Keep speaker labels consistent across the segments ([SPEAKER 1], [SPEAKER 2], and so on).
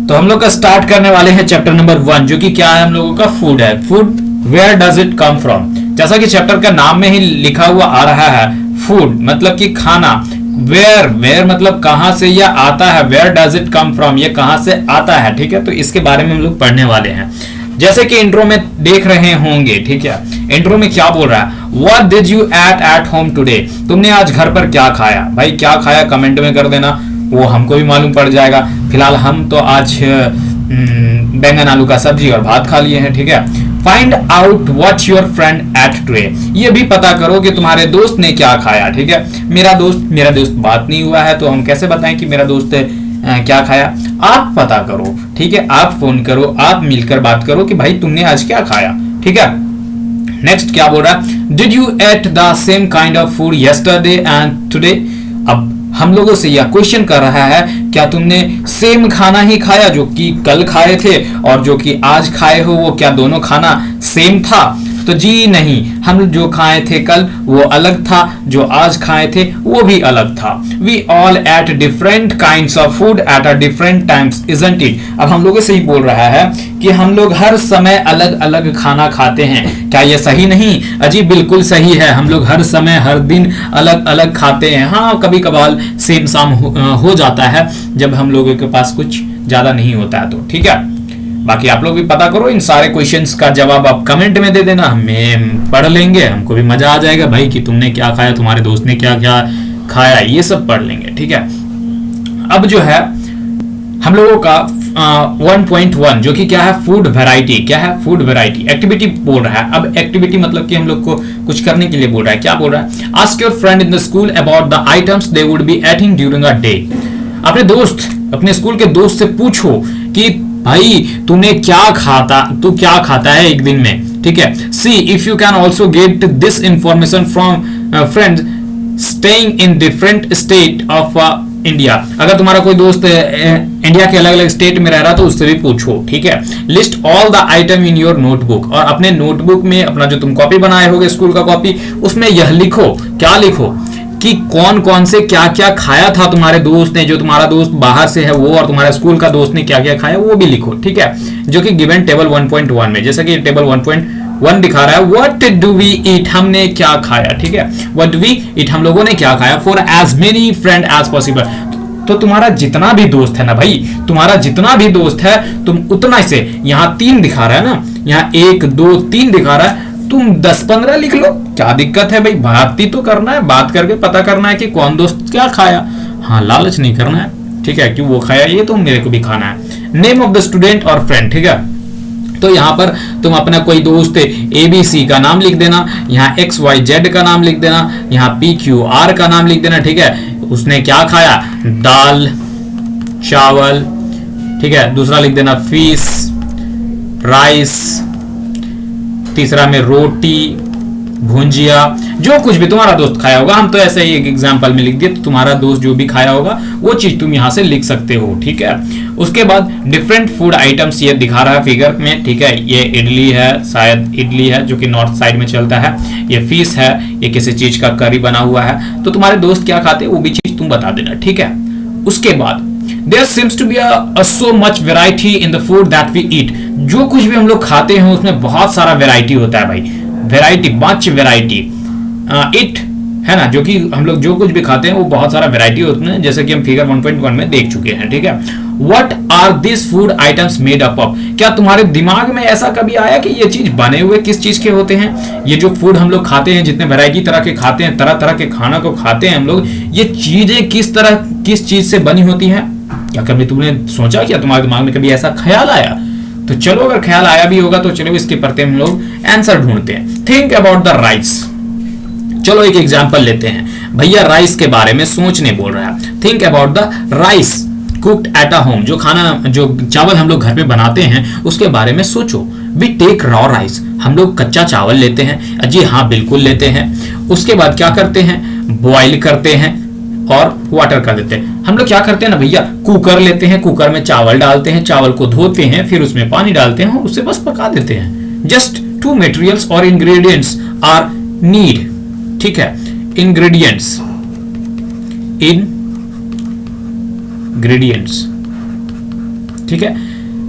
[SPEAKER 1] तो हम लोग का स्टार्ट करने वाले हैं चैप्टर नंबर 1, जो कि क्या है, हम लोगों का फूड है। Food, where does it come from. जैसा कि चैप्टर का नाम में ही लिखा हुआ आ रहा है, फूड मतलब कि खाना। वेयर मतलब कहां से यह आता है, where does it come from, ये कहां से आता है, ठीक है। तो इसके बारे में हम लोग पढ़ने वाले हैं। जैसे कि इंट्रो में देख रहे होंगे, ठीक है। इंट्रो में क्या बोल रहा है, what did you at home today. तुमने आज घर पर क्या खाया। भाई क्या खाया कमेंट में कर देना, वो हमको भी मालूम पड़ जाएगा। फिलहाल हम तो आज बैंगन आलू का सब्जी और भात खा लिए हैं, ठीक है। Find out what your friend at today. ये भी पता करो कि तुम्हारे दोस्त ने क्या खाया, ठीक है। मेरा दोस्त बात नहीं हुआ है, तो हम कैसे बताएं कि मेरा दोस्त क्या खाया। आप पता करो, ठीक है। आप फोन करो, आप मिलकर बात करो कि भाई तुमने आज क्या खाया, ठीक है। नेक्स्ट क्या बोल रहा है, did you at the same kind of food yesterday and today. अब हम लोगों से यह क्वेश्चन कर रहा है, क्या तुमने सेम खाना ही खाया जो कि कल खाए थे और जो कि आज खाए हो, वो क्या दोनों खाना सेम था। तो जी नहीं, हम जो खाए थे कल वो अलग था, जो आज खाए थे वो भी अलग था। We all eat different kinds of food at a different times, isn't इट। अब हम लोगों से ही बोल रहा है कि हम लोग हर समय अलग अलग खाना खाते हैं, क्या ये सही नहीं। अजी बिल्कुल सही है, हम लोग हर समय हर दिन अलग अलग खाते हैं। हाँ, कभी कभार सेम साम हो जाता है जब हम लोगों के पास कुछ ज्यादा नहीं होता है, तो ठीक है। बाकी आप लोग भी पता करो, इन सारे क्वेश्चंस का जवाब आप कमेंट में दे देना, हमें पढ़ लेंगे, हमको भी मजा आ जाएगा भाई कि तुमने क्या खाया, तुम्हारे दोस्त ने क्या क्या खाया, ये सब पढ़ लेंगे, ठीक है। अब जो है हम लोगों का 1.1 जो कि क्या है, फूड वैरायटी। क्या है, फूड वैरायटी। एक्टिविटी बोल रहा है। अब एक्टिविटी मतलब कि हम लोग को कुछ करने के लिए बोल रहा है। क्या बोल रहा है, ask your friend in the school about the items they would be eating during a day. अपने स्कूल के दोस्त से पूछो कि भाई तू क्या खाता है एक दिन में, ठीक है। See if you can also get this information from friends staying in different state of India. अगर तुम्हारा कोई दोस्त इंडिया के अलग अलग स्टेट में रह रहा तो उससे भी पूछो, ठीक है। List all the item in your notebook, और अपने नोटबुक में अपना जो तुम कॉपी बनाए होगे स्कूल का कॉपी, उसमें यह लिखो। क्या लिखो कि कौन कौन से क्या क्या खाया था तुम्हारे दोस्त ने। जो तुम्हारा दोस्त बाहर से है वो, और तुम्हारे स्कूल का दोस्त ने क्या क्या खाया वो भी लिखो, ठीक है। जो कि गिवन टेबल 1.1 में, जैसा कि टेबल 1.1 दिखा रहा है, व्हाट डू वी ईट, हमने क्या खाया, ठीक है। व्हाट डू वी ईट, हम लोगों ने क्या खाया। For as many friend as possible. तो तुम्हारा जितना भी दोस्त है ना भाई, तुम्हारा जितना भी दोस्त है तुम उतना से, यहाँ 3 दिखा रहा है ना, यहाँ 1 2 3 दिखा रहा है, तुम 10-15 लिख लो, क्या दिक्कत है भाई। बात ही तो करना है, बात करके पता करना है कि कौन दोस्त क्या खाया। हाँ, लालच नहीं करना है, ठीक है, कि वो खाया ये तो मेरे को भी खाना है। नेम ऑफ द स्टूडेंट और फ्रेंड, ठीक है। तो यहाँ पर तुम अपना कोई दोस्त ABC का नाम लिख देना, यहाँ XYZ का नाम लिख देना, यहाँ PQR का नाम लिख देना, ठीक है। उसने क्या खाया, दाल चावल, ठीक है। दूसरा लिख देना फिश, राइस, तीसरा में रोटी, भुंजिया, जो कुछ भी तुम्हारा दोस्त खाया होगा। हम तो ऐसे ही एक एग्जांपल में लिख दिए, तो तुम्हारा दोस्त जो भी खाया होगा वो चीज तुम यहां से लिख सकते हो, ठीक है। उसके बाद डिफरेंट फूड आइटम्स ये दिखा रहा है फिगर में, ठीक है। ये इडली है, शायद इडली है जो कि नॉर्थ साइड में चलता है। ये फिश है, ये किसी चीज का करी बना हुआ है। तो तुम्हारे दोस्त क्या खाते हैं वो भी चीज तुम बता देना, ठीक है। उसके बाद there seems to be a so much variety in the food that we eat। जो कुछ भी हम लोग खाते हैं उसमें बहुत सारा वैरायटी होता है भाई, वैरायटी, मच वैरायटी। इट है ना, जो कि हम लोग जो कुछ भी खाते हैं वो बहुत सारा वैरायटी होते हैं, जैसे कि हम फिगर 1.1 में देख चुके हैं, ठीक है। What are these food items made up of? क्या तुम्हारे दिमाग में ऐसा कभी आया कि ये चीज बने हुए किस चीज के होते हैं। ये जो फूड हम लोग खाते हैं, जितने वैरायटी तरह के खाते हैं, तरह तरह के खाना को खाते हैं हम लोग, ये चीजें किस चीज से बनी होती हैं। क्या कभी तुमने सोचा, क्या तुम्हारे दिमाग में कभी ऐसा ख्याल आया। तो चलो, अगर ख्याल आया भी होगा तो चलो इसके प्रति हम लोग आंसर ढूंढते हैं। Think about the rice. चलो एक एग्जांपल लेते हैं। भैया राइस के बारे में सोचने बोल रहा है। Think about the rice cooked at a home. जो चावल हम लोग घर पे बनाते हैं उसके बारे में सोचो। We take raw rice. हम लोग कच्चा चावल लेते हैं। जी हाँ, बिल्कुल लेते हैं। उसके बाद क्या करते हैं, बॉइल करते हैं और वाटर कर देते हैं। हम लोग क्या करते हैं ना भैया, कुकर लेते हैं, कुकर में चावल डालते हैं, चावल को धोते हैं, फिर उसमें पानी डालते हैं और उसे बस पका देते हैं। जस्ट 2 मटेरियल्स और इंग्रेडिएंट्स आर नीड, ठीक है। इंग्रेडिएंट्स ठीक है,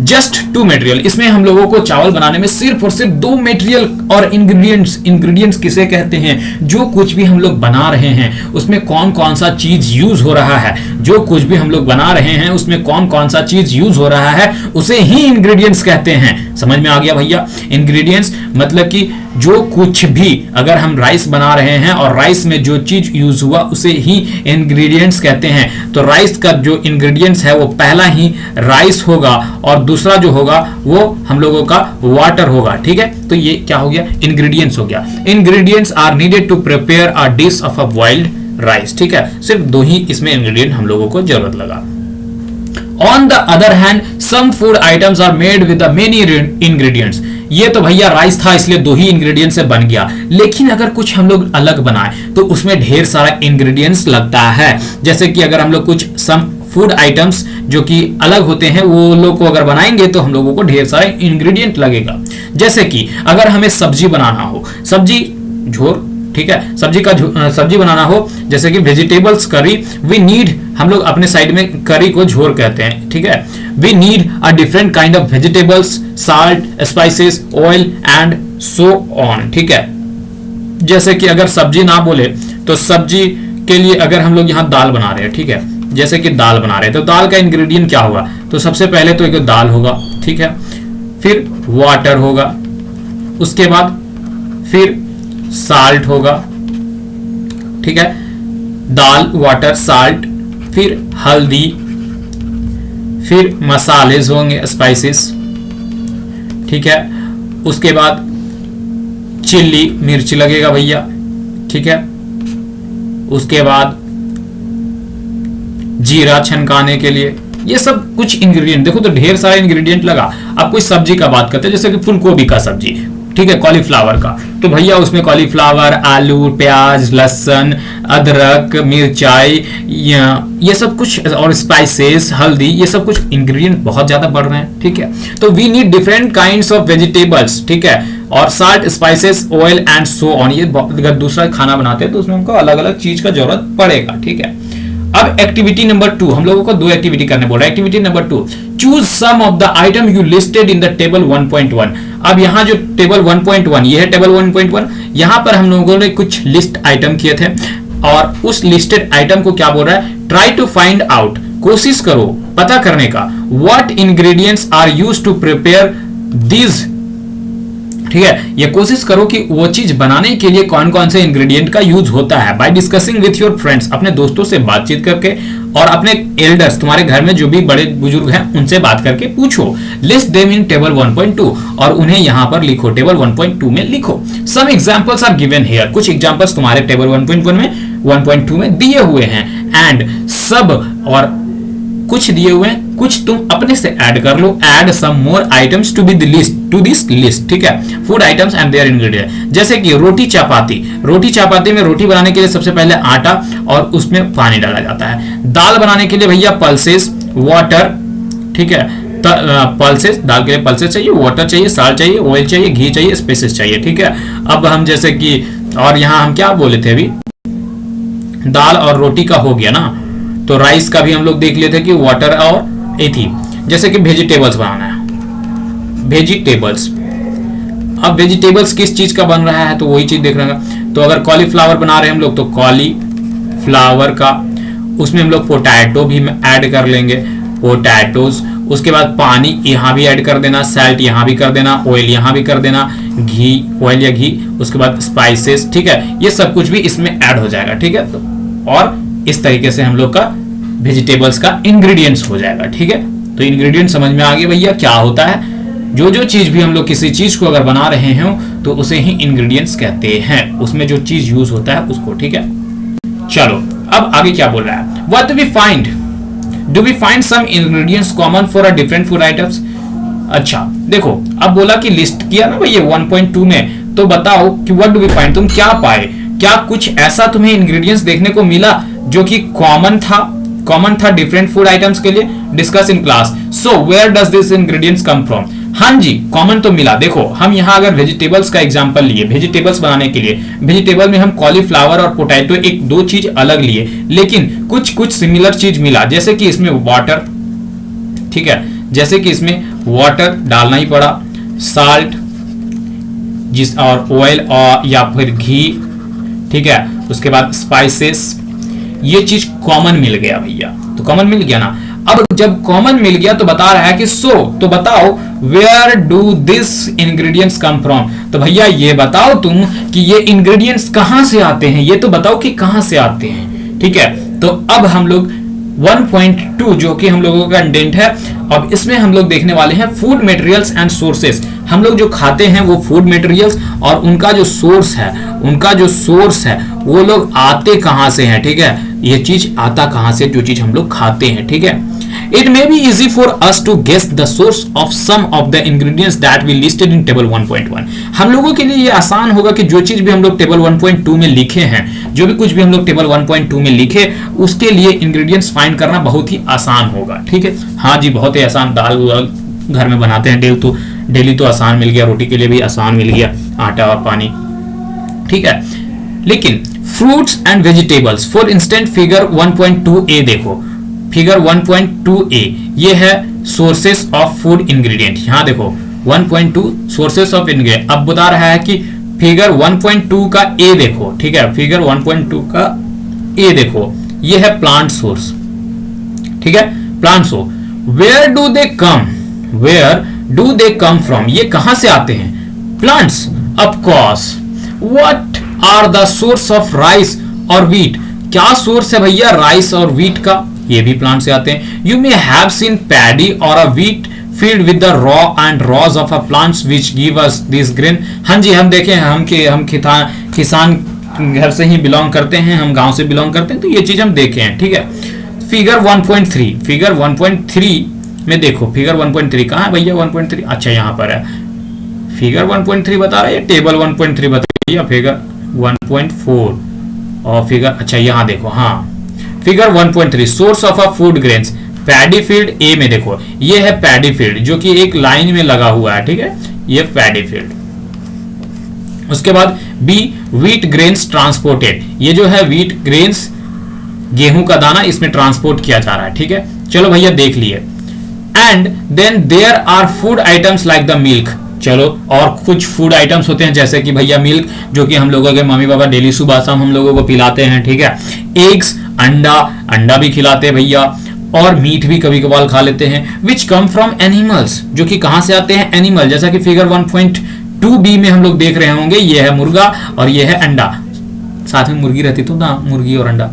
[SPEAKER 1] जस्ट 2 मटेरियल। इसमें हम लोगों को चावल बनाने में सिर्फ और सिर्फ 2 मटेरियल और इंग्रेडिएंट्स किसे कहते हैं, जो कुछ भी हम लोग बना रहे हैं उसमें कौन कौन सा चीज यूज हो रहा है, जो कुछ भी हम लोग बना रहे हैं उसमें कौन कौन सा चीज यूज हो रहा है, उसे ही इंग्रेडिएंट्स कहते हैं। समझ में आ गया भैया? इंग्रेडिएंट्स मतलब कि जो कुछ भी, अगर हम राइस बना रहे हैं और राइस में जो चीज यूज हुआ उसे ही इंग्रेडिएंट्स कहते हैं। तो राइस का जो इंग्रेडिएंट्स है वो पहला ही राइस होगा और दूसरा जो होगा वो हम लोगों का वाटर होगा। ठीक है, तो ये क्या हो गया? इंग्रेडिएंट्स हो गया। Ingredients are needed to prepare a dish of a boiled rice. ठीक है, सिर्फ 2 ही इसमें इंग्रेडिएंट हम लोगों को जरूरत लगा। On the other hand, some food items are made with the many ingredients. ये तो भैया राइस था इसलिए 2 ही इंग्रेडिएंट से बन गया, लेकिन अगर कुछ हम लोग अलग बनाए तो उसमें ढेर सारा इंग्रेडिएंट्स लगता है। जैसे कि अगर हम लोग कुछ सम फूड आइटम्स जो कि अलग होते हैं वो लोग को अगर बनाएंगे तो हम लोगों को ढेर सारा इंग्रेडिएंट लगेगा। जैसे कि अगर हमें सब्जी बनाना हो, सब्जी झोर, ठीक है, सब्जी बनाना हो, जैसे कि वेजिटेबल्स करी, वी नीड, हम लोग अपने साइड में करी को झोर कहते हैं। ठीक है, we need a different kind of vegetables, salt, spices, oil and so on. ठीक है, जैसे कि अगर सब्जी ना बोले तो सब्जी के लिए अगर हम लोग यहाँ दाल बना रहे हैं, ठीक है, जैसे कि दाल बना रहे हैं तो दाल का इंग्रेडिएंट क्या होगा? तो सबसे पहले तो एक दाल होगा, ठीक है, फिर वाटर होगा, उसके बाद फिर साल्ट होगा, ठीक है, दाल, वाटर, साल्ट, फिर हल्दी, फिर मसाले होंगे, स्पाइसेस, ठीक है, उसके बाद चिल्ली, मिर्च लगेगा भैया, ठीक है, उसके बाद जीरा छनकाने के लिए। ये सब कुछ इंग्रेडिएंट, देखो तो ढेर सारा इंग्रेडिएंट लगा। अब कोई सब्जी का बात करते हैं, जैसे कि फूलगोभी का सब्जी, ठीक है, कॉलीफ्लावर का, तो भैया उसमें कॉलीफ्लावर, आलू, प्याज, लहसुन, अदरक, मिर्चाई, ये सब कुछ, और स्पाइसेस, हल्दी, ये सब कुछ इंग्रेडिएंट बहुत ज्यादा बढ़ रहे हैं। ठीक है, तो we need different kinds of vegetables, ठीक है, और salt, spices, oil and so on. ये अगर दूसरा खाना बनाते हैं तो उसमें हमको अलग अलग चीज का जरूरत पड़ेगा। ठीक है, अब एक्टिविटी नंबर 2, हम लोगों को 2 एक्टिविटी करने बोल रहा है। Activity number 2, choose some of the item you listed in the table 1.1। अब यहाँ जो टेबल 1.1, ये है टेबल 1.1, यहाँ पर हम लोगों ने कुछ लिस्ट आइटम किए थे और उस लिस्टेड आइटम को क्या बोल रहा है? ट्राई टू फाइंड आउट, कोशिश करो पता करने का, what ingredients are used to prepare this. ठीक है, ये कोशिश करो कि वो चीज बनाने के लिए कौन कौन से इंग्रेडिएंट का यूज होता है। By discussing with your friends, अपने दोस्तों से बातचीत करके और अपने एल्डर्स, तुम्हारे घर में जो भी बड़े बुजुर्ग हैं उनसे बात करके पूछो। लिस्ट देम इन टेबल 1.2 और उन्हें यहां पर लिखो, टेबल 1.2 में लिखो। Some examples are given here, कुछ एग्जांपल्स तुम्हारे टेबल 1.1 में 1.2 में दिए हुए हैं। एंड सब, और कुछ दिए हुए हैं, कुछ तुम अपने से ऐड कर लो। Add some more items to be the list, to this list. ठीक है, food items and their ingredient. जैसे कि रोटी चपाती, रोटी चपाती में रोटी बनाने के लिए सबसे पहले आटा और उसमें पानी डाला जाता है। दाल बनाने के लिए भैया पल्सेस, वाटर, ठीक है, पल्सेस, दाल के लिए पल्सेस चाहिए, वाटर चाहिए, साल्ट चाहिए, ऑयल चाहिए, घी चाहिए, स्पाइसेस चाहिए। ठीक है, अब हम जैसे कि, और यहाँ हम क्या बोले थे अभी, दाल और रोटी का हो गया ना, तो राइस का भी हम लोग देख लेते कि वाटर और एथी। जैसे कि वेजिटेबल्स बनाना है, वेजिटेबल्स, अब वेजिटेबल्स किस चीज का बन रहा है तो वही चीज देख रहे हैं। तो अगर कॉलीफ्लावर बना रहे हैं हम लोग तो कॉलीफ्लावर का, उसमें हम लोग पोटैटो भी ऐड कर लेंगे, पोटैटोज। उसके बाद पानी यहाँ भी ऐड कर देना, साल्ट यहाँ भी कर देना, ऑयल यहाँ भी कर देना, घी, ऑयल या घी, उसके बाद स्पाइसेस। ठीक है, ये सब कुछ भी इसमें ऐड हो जाएगा। ठीक है, तो और इस तरीके से हम लोग का वेजिटेबल्स का इंग्रेडिएंट्स हो जाएगा। ठीक है, तो इंग्रेडिएंट समझ में आ गया भैया क्या होता है। जो जो चीज भी हम लोग किसी चीज को अगर बना रहे हो तो उसे ही इंग्रेडिएंट्स कहते हैं, उसमें जो चीज यूज होता है उसको। ठीक है, चलो अब आगे क्या बोल रहा है। What do we find, do we find some ingredients common for a different food items. अच्छा देखो, अब बोला कि लिस्ट किया ना भैया 1.2 में, तो बताओ कि व्हाट डू वी फाइंड, तुम क्या पाए, क्या कुछ ऐसा तुम्हें इंग्रेडिएंट्स देखने को मिला जो कि कॉमन था डिफरेंट फूड आइटम्स के लिए। Discuss in class, so where does this ingredients come from. हाँ जी, कॉमन तो मिला। देखो हम यहाँ अगर वेजिटेबल्स का एग्जांपल लिए, वेजिटेबल्स बनाने के लिए, वेजिटेबल में हम कॉलीफ्लावर और पोटैटो एक दो चीज अलग लिए, लेकिन कुछ कुछ सिमिलर चीज मिला। जैसे कि इसमें वाटर, ठीक है, जैसे कि इसमें वाटर डालना ही पड़ा, साल्ट जिस और ऑयल और या फिर घी, ठीक है, उसके बाद स्पाइसेस, ये चीज कॉमन मिल गया भैया, तो कॉमन मिल गया ना। अब जब कॉमन मिल गया तो बता रहा है कि तो बताओ where do this ingredients come from, तो भैया ये बताओ तुम कि ये इंग्रेडिएंट्स कहां से आते हैं, ये तो बताओ कि कहां से आते हैं, ठीक है। तो अब हम लोग 1.2 जो कि हम लोगों का इंडेंट है, अब इसमें हम लोग देखने वाले हैं फूड मटेरियल्स एंड सोर्सेस। हम लोग जो खाते हैं वो फूड मटेरियल्स और उनका जो सोर्स है वो लोग आते कहां से हैं, ठीक है, ये चीज आता कहां से, जो चीज हम लोग खाते हैं, ठीक है। It may be easy for us to guess the source of some of the ingredients that we listed in table 1.1. हम लोगों के लिए ये आसान होगा कि जो चीज भी हम लोग टेबल 1.2 में लिखे हैं, जो भी कुछ भी हम लोग टेबल 1.2 में लिखे, उसके लिए इंग्रेडिएंट्स फाइंड करना बहुत ही आसान होगा, ठीक है। हाँ जी, बहुत ही आसान। दाल घर में बनाते हैं डेली तो आसान मिल गया, रोटी के लिए भी आसान मिल गया, आटा और पानी, ठीक है। लेकिन fruits and vegetables, for instant figure 1.2a देखो, फिगर 1.2a ये है सोर्सेस ऑफ फूड इंग्रेडिएंट। यहां देखो 1.2 सोर्सेस ऑफ इंग्रेडिएंट। अब बता रहा है कि फिगर 1.2 का ए देखो, ठीक है, फिगर 1.2 का ए देखो, ये है प्लांट सोर्स, ठीक है, plant source. Where do they come from, ये कहां से आते हैं, plants, of course. What are the source of rice और व्हीट, क्या सोर्स है भैया राइस और व्हीट का, ये भी प्लांट से आते हैं। You may have seen paddy और a wheat field with the raw and rows of a plants which give us this grain. हाँ जी, हम देखें, हम किसान घर से ही बिलोंग करते हैं, हम गांव से बिलोंग करते हैं, तो ये चीज हम देखे हैं, ठीक है। फिगर 1.3 में देखो, फिगर 1.3 कहां है भैया, 1.3, अच्छा यहां पर है। फिगर 1.3 बता रहा है, टेबल 1.3 बता रही है, फिगर 1.4 और फिगर, अच्छा यहां देखो, हाँ figure 1.3 source of a food grains, paddy field A में देखो, ये है पैडी फील्ड जो कि एक लाइन में लगा हुआ है, ठीक है, ये पैडी फील्ड। उसके बाद बी व्हीट ग्रेन्स ट्रांसपोर्टेड, ये जो है व्हीट ग्रेन्स, गेहूं का दाना, इसमें ट्रांसपोर्ट किया जा रहा है, ठीक है। चलो भैया देख लिए। And then there are food items like the milk, चलो और कुछ फूड आइटम्स होते हैं जैसे कि भैया मिल्क, जो कि हम लोगों के मम्मी पापा डेली सुबह शाम हम लोगों को पिलाते हैं, ठीक है। एग्स, अंडा भी खिलाते हैं भैया, और मीट भी कभी कभार खा लेते हैं। विच कम फ्रॉम एनिमल्स, जो कि कहां से आते हैं, एनिमल, जैसा कि फिगर 1.2b में हम लोग देख रहे होंगे, ये है मुर्गा और ये है अंडा, साथ में मुर्गी रहती तो ना, मुर्गी और अंडा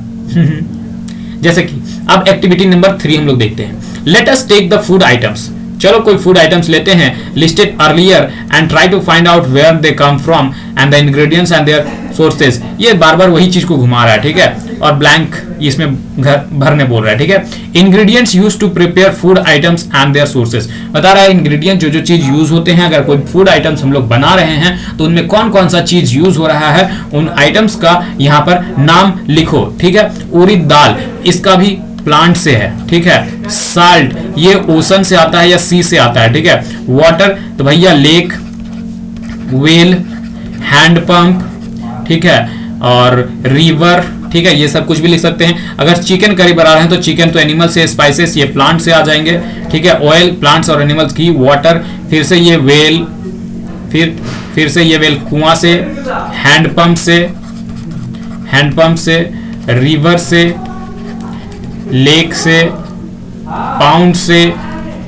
[SPEAKER 1] जैसे कि। अब एक्टिविटी नंबर 3 हम लोग देखते हैं। Let us take the food items, चलो कोई फूड आइटम्स लेते हैं listed earlier and try to find out where they come from and the ingredients and their sources. ये बार बार वही चीज को घुमा रहा है, ठीक है, और ब्लैंक इसमें घर भरने बोल रहा है, ठीक है। Ingredients used to prepare food items and their sources, बता रहा है इंग्रेडिएंट जो चीज यूज होते हैं, अगर कोई फूड आइटम्स हम लोग बना रहे हैं तो उनमें कौन कौन सा चीज यूज हो रहा है, उन आइटम्स का यहाँ पर नाम लिखो, ठीक है। उड़द दाल, इसका भी प्लांट से है, ठीक है। साल्ट, ये ओशन से आता है या सी से आता है, ठीक है। वाटर, तो भैया लेक, वेल, हैंड पंप, ठीक है, और रिवर, ठीक है, ये सब कुछ भी लिख सकते हैं। अगर चिकन करी बना रहे हैं तो चिकन तो एनिमल से, स्पाइसेस ये प्लांट से आ जाएंगे, ठीक है। ऑयल प्लांट्स और एनिमल्स की, वाटर फिर से ये वेल, फिर से ये वेल कुआं से, हैंड पंप से, रिवर से, लेक से, पाउंड से,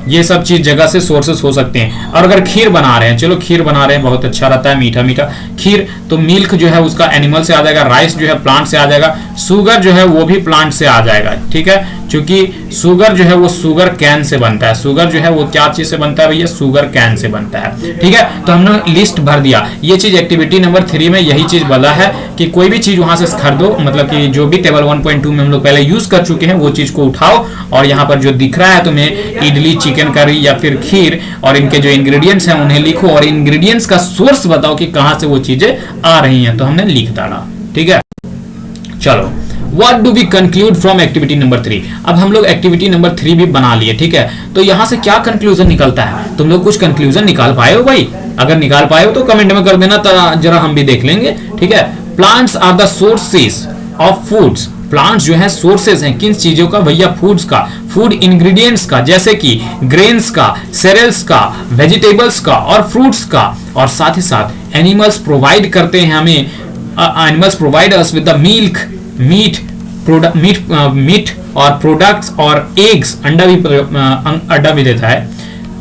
[SPEAKER 1] ये सब चीज जगह से सोर्सेस हो सकते हैं। और अगर खीर बना रहे हैं, चलो खीर बना रहे हैं, बहुत अच्छा रहता है, मीठा मीठा खीर, तो मिल्क जो है उसका एनिमल से आ जाएगा, राइस जो है प्लांट से आ जाएगा, शुगर जो है वो भी प्लांट से आ जाएगा, ठीक है, क्योंकि शुगर जो है वो शुगर कैन से बनता है। शुगर जो है वो क्या चीज से बनता है भैया, शुगर कैन से बनता है, ठीक है। तो हमने लिस्ट भर दिया। ये चीज एक्टिविटी नंबर 3 में यही चीज बोला है कि कोई भी चीज वहां से खरीदो, मतलब कि जो भी टेबल 1.2 में हम लोग पहले यूज कर चुके हैं वो चीज को उठाओ, और यहाँ पर जो दिख रहा है तुम्हें इडली, चिकन करी या फिर खीर, और इनके जो इंग्रेडिएंट्स हैं उन्हें लिखो, और इंग्रेडिएंट्स का सोर्स बताओ कि कहां से वो चीजें आ रही हैं, तो हमने लिख डाला, ठीक है। चलो, What do we conclude from activity number 3? अब हम लोग एक्टिविटी नंबर 3 भी बना लिए, ठीक है। तो यहां से क्या कंक्लूजन निकलता है, तुम लोग कुछ कंक्लूजन निकाल पाए हो भाई? अगर निकाल पाए हो तो कमेंट में कर देना, जरा हम भी देख लेंगे, ठीक है। Plants are the sources of foods, plants जो है सोर्सेज हैं किन चीजों का भैया, फूड्स का, फूड इंग्रेडिएंट्स का, जैसे कि ग्रेन्स का, सेरेल्स का, वेजिटेबल्स का और फ्रूट्स का। और साथ ही साथ एनिमल्स प्रोवाइड करते हैं हमें, animals provide us with the milk, meat और प्रोडक्ट्स और एग्स, अंडा भी देता है,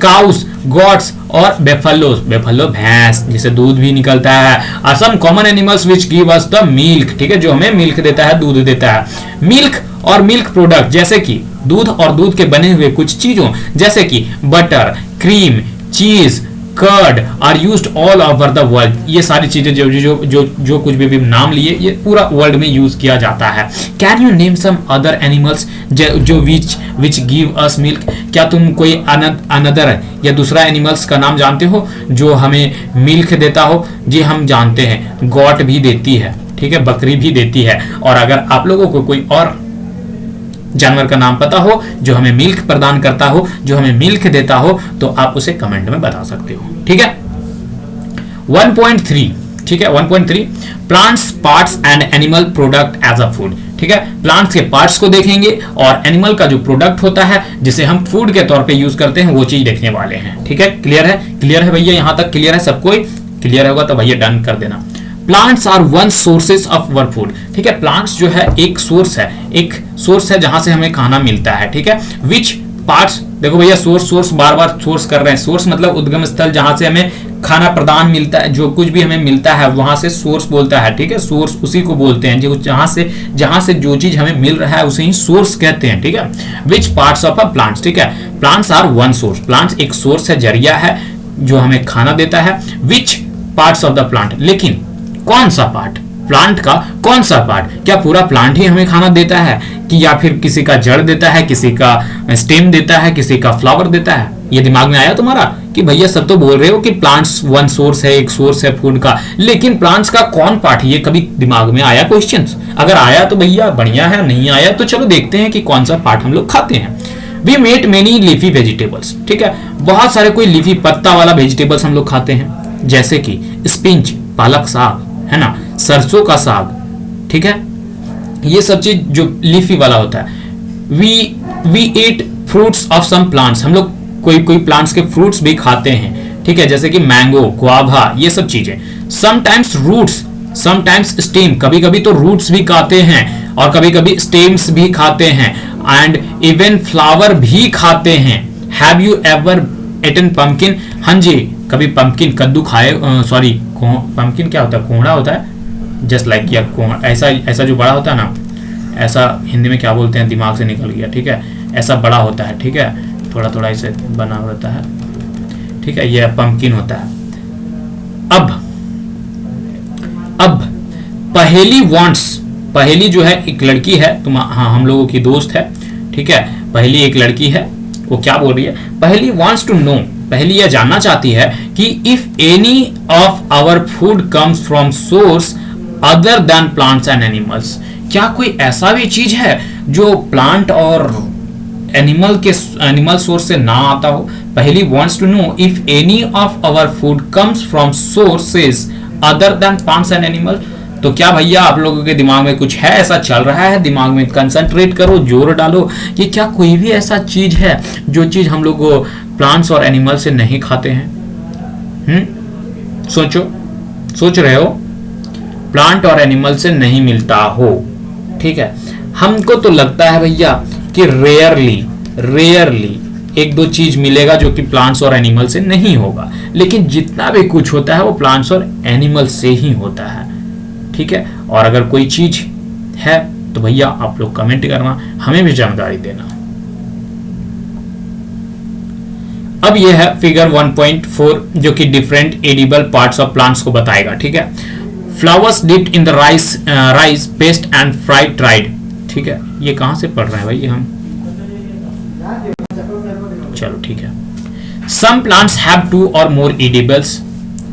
[SPEAKER 1] काउस, गॉट्स और बेफलो भैंस जिसे दूध भी निकलता है। और some common animals which give us the milk, ठीक है, जो हमें मिल्क देता है, दूध देता है। मिल्क और मिल्क प्रोडक्ट जैसे कि दूध और दूध के बने हुए कुछ चीजों जैसे कि butter, cream, cheese, curd are used all over the world. ये सारी चीजें जो जो जो जो कुछ भी नाम लिए ये पूरा वर्ल्ड में यूज किया जाता है। Can you name some other animals जो विच गिव अस मिल्क? क्या तुम कोई अनदर या दूसरा एनिमल्स का नाम जानते हो जो हमें मिल्क देता हो? जी हम जानते हैं, गॉट भी देती है, ठीक है, बकरी भी देती है। और अगर आप लोगों को कोई और जानवर का नाम पता हो जो हमें मिल्क प्रदान करता हो, जो हमें मिल्क देता हो, तो आप उसे कमेंट में बता सकते हो, ठीक है। 1.3, ठीक है, 1.3 plants, parts and animal product as a food, ठीक है। प्लांट्स के पार्ट्स को देखेंगे और एनिमल का जो प्रोडक्ट होता है जिसे हम फूड के तौर पे यूज करते हैं वो चीज देखने वाले हैं, ठीक है। क्लियर है? क्लियर है भैया? यहां तक क्लियर है? सब कोई क्लियर होगा तो भैया डन कर देना। Plants are one sources of our food, ठीक है। प्लांट्स जो है एक सोर्स है जहां से हमें खाना मिलता है, ठीक है। विच पार्ट्स, देखो भैया सोर्स बार बार सोर्स कर रहे हैं। सोर्स मतलब उद्गम स्थल जहां से हमें खाना प्रदान मिलता है, जो कुछ भी हमें मिलता है वहां से सोर्स बोलता है, ठीक है। सोर्स उसी को बोलते हैं जो जहां से जो चीज हमें मिल रहा है उसे ही सोर्स कहते हैं, ठीक है। Which parts of a plants, ठीक है। Plants are one source, plants एक सोर्स है, जरिया है जो हमें खाना देता है। Which parts of the plant, लेकिन कौन सा पार्ट, प्लांट का कौन सा पार्ट? क्या पूरा प्लांट ही हमें खाना देता है कि या फिर किसी का जड़ देता है, किसी का स्टेम देता है, किसी का फ्लावर देता है? ये दिमाग में आया तुम्हारा कि भैया सब तो बोल रहे हो कि प्लांट्स वन सोर्स है, एक सोर्स है फूड का, लेकिन प्लांट्स का कौन पार्ट? ये कभी दिमाग में आया क्वेश्चंस? अगर आया तो भैया बढ़िया है, नहीं आया तो चलो देखते हैं कि कौन सा पार्ट हम लोग खाते हैं। We met many leafy vegetables, ठीक है। बहुत सारे कोई लीफी पत्ता वाला वेजिटेबल्स हम लोग खाते हैं, जैसे कि स्पिंच, पालक साग, है ना, सरसों का साग, ठीक है। ये सब चीज जो लीफी वाला होता है। We eat fruits of some plants, हम लोग कोई प्लांट्स के फ्रूट्स भी खाते हैं, ठीक है, जैसे कि मैंगो, गुआवा, ये सब चीजें। समटाइम्स रूट्स, समटाइम्स स्टेम, कभी कभी तो रूट्स भी खाते हैं और कभी कभी स्टेम्स भी खाते हैं, एंड इवन फ्लावर भी खाते हैं। Have you ever Eton pumpkin? हाँ जी, कभी पंपकिन, कद्दू खाए, सॉरी पंपकिन क्या होता है? कोहड़ा होता है, जस्ट लाइक यार ऐसा जो बड़ा होता है ना, ऐसा हिंदी में क्या बोलते हैं दिमाग से निकल गया, ठीक है। ऐसा बड़ा होता है, ठीक है, थोड़ा थोड़ा इसे बना होता है, ठीक है, ये पंपकिन होता है। अब पहेली वांट्स, पहेली जो है एक लड़की है, हाँ हम लोगों की दोस्त है, ठीक है। पहेली एक लड़की है, वो क्या बोल रही है? पहेली वांट्स टू नो, पहली यह जानना चाहती है कि if any of our food comes from source other than plants and animals, क्या कोई ऐसा भी चीज है जो प्लांट और एनिमल सोर्स से ना आता हो? पहली wants to know if any of our food comes from sources other than plants and animal. तो क्या भैया आप लोगों के दिमाग में कुछ है, ऐसा चल रहा है? दिमाग में कंसंट्रेट करो, जोर डालो कि क्या कोई भी ऐसा चीज है जो चीज हम लोग प्लांट्स और एनिमल से नहीं खाते हैं? सोच रहे हो? प्लांट और एनिमल से नहीं मिलता हो, ठीक है। हमको तो लगता है भैया कि रेयरली एक दो चीज मिलेगा जो कि प्लांट्स और एनिमल से नहीं होगा, लेकिन जितना भी कुछ होता है वो प्लांट्स और एनिमल से ही होता है, ठीक है। और अगर कोई चीज है तो भैया आप लोग कमेंट करना, हमें भी जानकारी देना। अब यह है फिगर 1.4 जो कि different edible parts of plants को बताएगा, ठीक है। Flowers dipped in the rice paste and fried tried, ठीक है। ये कहां से पढ़ रहे हैं भाई हम? चलो ठीक है। सम प्लांट्स हैव 2 और मोर एडिबल्स,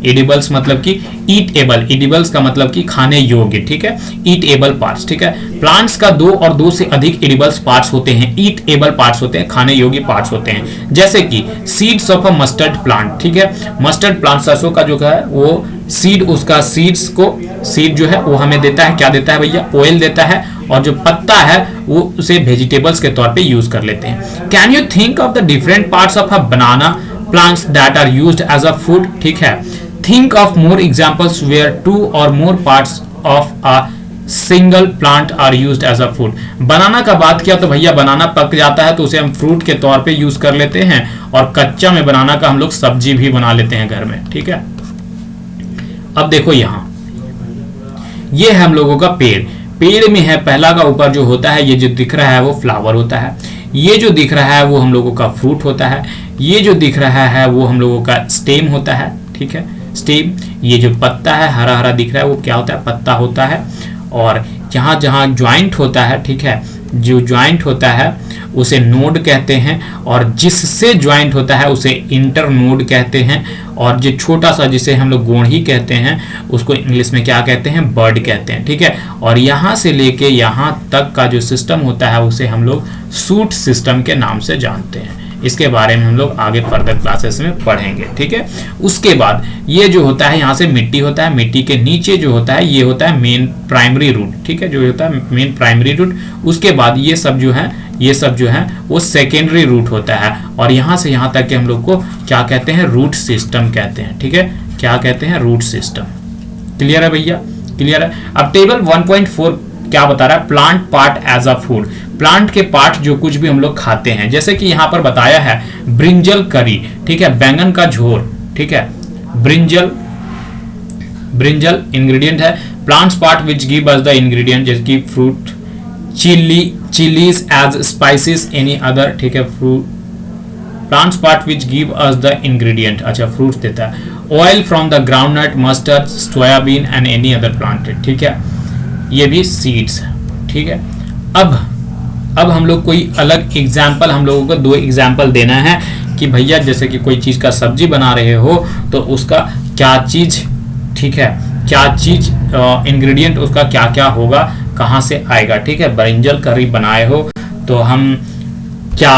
[SPEAKER 1] एडिबल्स मतलब कि ईटेबल, एडिबल्स का मतलब कि खाने योग्य, ठीक है। ईटेबल पार्ट्स, ठीक है। प्लांट्स का 2 और 2 से अधिक एडिबल्स पार्ट्स होते हैं, ईटेबल पार्ट्स होते हैं, खाने योग्य पार्ट्स होते हैं, जैसे कि seeds of a mustard plant, ठीक है। मस्टर्ड प्लांट, सरसों का जो है वो सीड उसका सीड जो है वो हमें देता है, क्या देता है भैया, ऑयल देता है, और जो पत्ता है वो उसे वेजिटेबल्स के तौर पे यूज कर लेते हैं। Can you think of the different parts of a banana plants that are used as a food, ठीक है। Think of more examples where 2 और more parts of a single plant are used as a food. Banana का बात किया तो भैया बनाना पक जाता है तो उसे हम फ्रूट के तौर पे यूज कर लेते हैं, और कच्चा में बनाना का हम लोग सब्जी भी बना लेते हैं घर में, ठीक है। अब देखो यहाँ ये है हम लोगों का पेड़ में है, पहला का ऊपर जो होता है ये जो दिख रहा है वो फ्लावर होता है, ये जो दिख रहा है वो हम लोगों का फ्रूट होता है, ये जो दिख रहा है वो हम लोगों का स्टेम होता है, ठीक है, स्टेम। ये जो पत्ता है हरा हरा दिख रहा है वो क्या होता है, पत्ता होता है। और जहाँ जहाँ ज्वाइंट होता है, ठीक है, जो ज्वाइंट होता है उसे नोड कहते हैं, और जिससे ज्वाइंट होता है उसे इंटर नोड कहते हैं, और जो छोटा सा जिसे हम लोग गोंड़ी कहते हैं उसको इंग्लिश में क्या कहते हैं, बर्ड कहते हैं, ठीक है। और यहाँ से लेके यहाँ तक का जो सिस्टम होता है उसे हम लोग सूट सिस्टम के नाम से जानते हैं। इसके बारे में हम लोग आगे फर्दर क्लासेस में पढ़ेंगे, ठीक है। उसके बाद ये जो होता है यहाँ से मिट्टी होता है, मिट्टी के नीचे जो होता है ये होता है मेन प्राइमरी रूट, ठीक है, जो होता है मेन प्राइमरी रूट। उसके बाद ये सब जो है वो सेकेंडरी रूट होता है, और यहाँ से यहाँ तक के हम लोग को क्या कहते हैं, रूट सिस्टम कहते हैं, ठीक है, क्या कहते हैं, रूट सिस्टम। क्लियर है भैया, क्लियर है। अब टेबल 1.4 क्या बता रहा है, plant part as a food. Plant के पार्ट जो कुछ भी हम लोग खाते हैं, जैसे कि यहाँ पर बताया है ब्रिंजल करी, ठीक है, बैंगन का झोर, ठीक है, ब्रिंजल इंग्रेडिएंट है। Plants part which give us the ingredient, जैसे कि fruit, chillies as spices, any other, ठीक है, fruit. Plants part which give us the ingredient, अच्छा फ्रूट देता है। Oil from the groundnut, mustard, soybean and any other plant, ठीक है, ये भी सीड्स है, ठीक है। अब हम लोग कोई अलग एग्जाम्पल, हम लोगों को 2 एग्जाम्पल देना है कि भैया जैसे कि कोई चीज का सब्जी बना रहे हो तो उसका क्या चीज, ठीक है, क्या चीज इंग्रेडिएंट उसका क्या क्या होगा, कहाँ से आएगा, ठीक है। ब्रिंजल करी बनाए हो तो हम क्या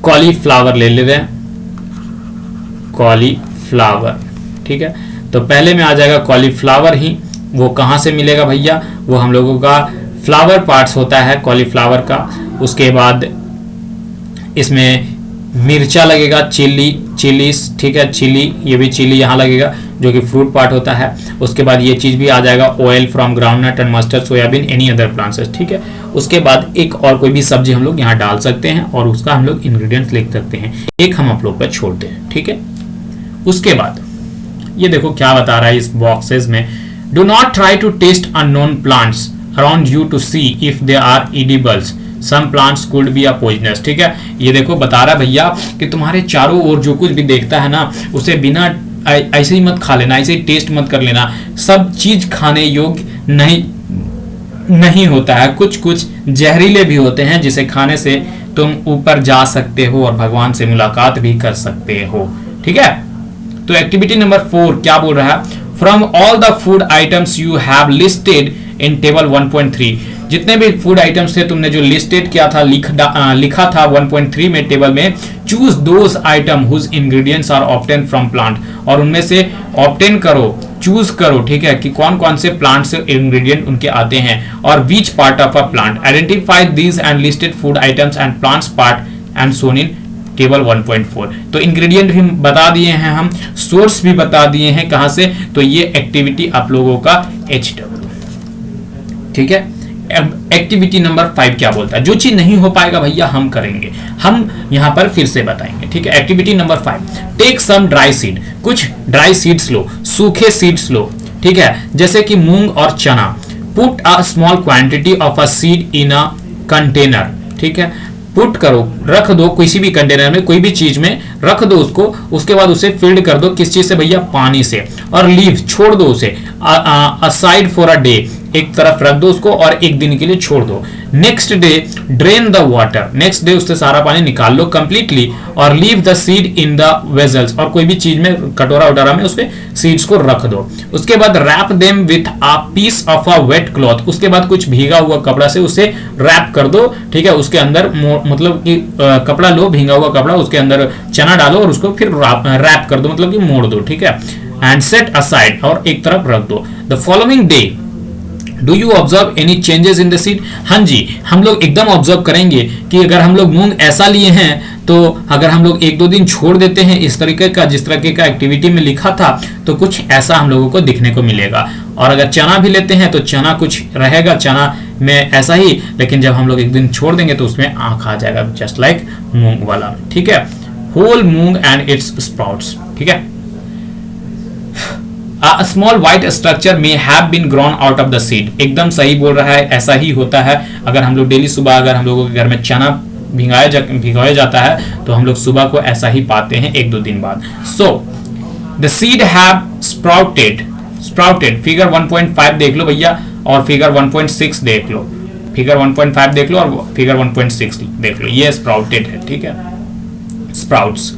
[SPEAKER 1] कॉलीफ्लावर ले लेते हैं, कॉलीफ्लावर, ठीक है। तो पहले में आ जाएगा कॉलीफ्लावर ही, वो कहाँ से मिलेगा भैया, वो हम लोगों का फ्लावर पार्ट्स होता है कॉलीफ्लावर का। उसके बाद इसमें मिर्चा लगेगा, चिलीज, ठीक है, चिली, ये भी चिली यहाँ लगेगा जो कि फ्रूट पार्ट होता है। उसके बाद ये चीज भी आ जाएगा, oil from groundnut and mustard, soybean, any other plants, ठीक है। उसके बाद एक और कोई भी सब्जी हम लोग यहाँ डाल सकते हैं और उसका हम लोग इंग्रेडिएंट्स लिख सकते हैं, एक हम आप लोग पर छोड़ते हैं, ठीक है। उसके बाद ये देखो क्या बता रहा है इस बॉक्सेस में, do not try to taste unknown plants around you to see if they are edibles, some plants could be a poisonous, ठीक है। ये देखो बता रहा है भैया कि तुम्हारे चारों ओर जो कुछ भी देखता है ना उसे बिना ऐसे ही मत खा लेना, ऐसे ही टेस्ट मत कर लेना, सब चीज खाने योग्य नहीं होता है, कुछ कुछ जहरीले भी होते हैं जिसे खाने से तुम ऊपर जा सकते हो और भगवान से मुलाकात भी कर सकते हो, ठीक है। तो एक्टिविटी नंबर 4 क्या बोल रहा है, from all the food items you have listed in table 1.3, जितने भी फूड आइटम्स थे तुमने जो लिस्टेड किया था, लिखा था 1.3 में टेबल में, choose those item whose ingredients are obtain from plant, और उनमें से ऑब्टेन करो, चूज करो, ठीक है, कि कौन कौन से प्लांट से इंग्रेडिएंट उनके आते हैं, और which part of a plant, identify these and listed food items and plants part and shown in table 1.4। तो इंग्रेडिएंट भी बता दिए हैं हम, सोर्स भी बता दिए हैं कहां से, तो ये एक्टिविटी आप लोगों का HW, ठीक है। एक्टिविटी नंबर 5 क्या बोलता है, जो चीज नहीं हो पाएगा भैया हम करेंगे, हम यहां पर फिर से बताएंगे, ठीक है। Activity number 5, take some dry seed, कुछ ड्राई सीड्स लो, सूखे सीड्स लो, ठीक है, जैसे कि मूंग और चना। Put a small quantity of a seed in a container, ठीक है, पुट करो, रख दो किसी भी कंटेनर में, कोई भी चीज में रख दो उसको, उसके बाद उसे फिल्ड कर दो, किस चीज से भैया, पानी से, और लीव, छोड़ दो उसे, असाइड फॉर अ डे, एक तरफ रख दो उसको और एक दिन के लिए छोड़ दो। Next day drain the water, next day उससे सारा पानी निकाल लो कंप्लीटली, और leave the seed in the vessels, और कोई भी चीज में, कटोरा वटोरा में उसके सीड्स को रख दो। उसके बाद wrap them with a piece of a wet cloth, उसके बाद कुछ भीगा हुआ कपड़ा से उसे रैप कर दो, ठीक है। उसके अंदर मतलब कि कपड़ा लो, भीगा हुआ कपड़ा, उसके अंदर चना डालो और उसको फिर रैप कर दो, मतलब कि मोड़ दो, ठीक है। एंड सेट असाइड, और एक तरफ रख दो। The following day do you observe any changes in the seed? हाँ जी, हम लोग एकदम ऑब्जर्व करेंगे कि अगर हम लोग मूंग ऐसा लिए हैं तो अगर हम लोग 1-2 दिन छोड़ देते हैं इस तरीके का, जिस तरीके का एक्टिविटी में लिखा था, तो कुछ ऐसा हम लोगों को दिखने को मिलेगा। और अगर चना भी लेते हैं तो चना कुछ रहेगा, चना में ऐसा ही, लेकिन जब हम लोग 1 दिन छोड़ देंगे तो उसमें आंख आ जाएगा, जस्ट लाइक मूंग वाला। ठीक है, whole moong and its sprouts. ठीक है, A small white structure may have been grown out of the seed। एकदम सही बोल रहा है, ऐसा ही होता है। अगर हम लोग डेली सुबह अगर हम लोगों के घर में चना भिगोया जाता है तो हम लोग सुबह को ऐसा ही पाते हैं 1-2 दिन बाद। So the seed have sprouted। Figure 1.5 देख लो भैया, और फिगर 1.6 देख लो। फिगर 1.5 देख लो और फिगर 1.6 देख लो, ये स्प्राउटेड है। ठीक है, sprouts.